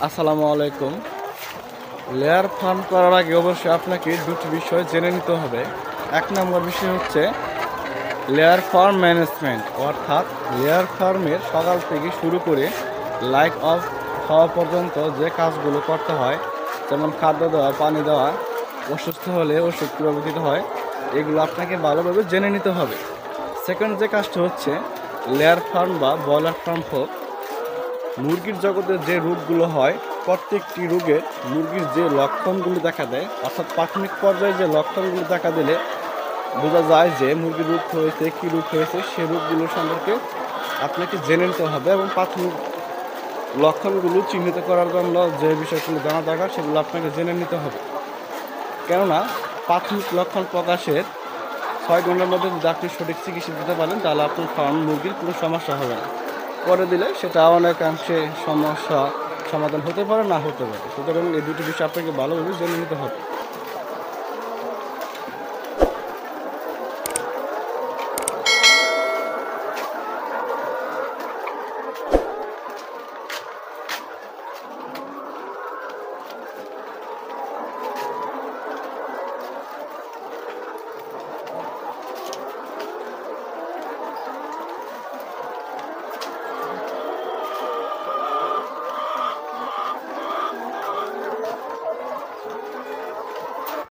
আসসালামু আলাইকুম। Layer farm করার আগে অবশ্যই আপনাকে দুটি বিষয় জেনে নিতে হবে। এক নম্বর বিষয় হচ্ছে লেয়ার ফার্ম ম্যানেজমেন্ট, অর্থাৎ লেয়ার ফার্মের সকাল থেকে শুরু করে লাইট অফ হওয়া পর্যন্ত যে কাজগুলো করতে হয়, যেমন খাদ্য দেওয়া, পানি দেওয়া, অসুস্থ হলে ওষুধ কীভাবে দিতে হয়, এগুলো আপনাকে ভালোভাবে জেনে নিতে হবে। সেকেন্ড যে কাজটা হচ্ছে লেয়ার ফার্ম বা ব্রয়লার ফার্ম হোক, মুরগির জগতে যে রোগগুলো হয়, প্রত্যেকটি রোগের মুরগির যে লক্ষণগুলো দেখা দেয়, অর্থাৎ প্রাথমিক পর্যায়ে যে লক্ষণগুলো দেখা দিলে বোঝা যায় যে মুরগির রোগ হয়েছে, কী রোগ হয়েছে, সে রোগগুলো সম্পর্কে আপনাকে জেনে নিতে হবে এবং প্রাথমিক লক্ষণগুলো চিহ্নিত করার জন্য যে বিষয়গুলো জানা দরকার সেগুলো আপনাকে জেনে নিতে হবে। কেননা প্রাথমিক লক্ষণ প্রকাশের 6 ঘন্টার মধ্যে যদি আপনি সঠিক চিকিৎসা দিতে পারেন, তাহলে আপনার ফার্ম মুরগির কোনো সমস্যা হবে না। করে দিলে সেটা অনেকাংশে সমস্যা সমাধান হতে পারে, না হতে পারে। সুতরাং এই দুটি বিষয় আপনাকে ভালোভাবে জেনে নিতে হবে।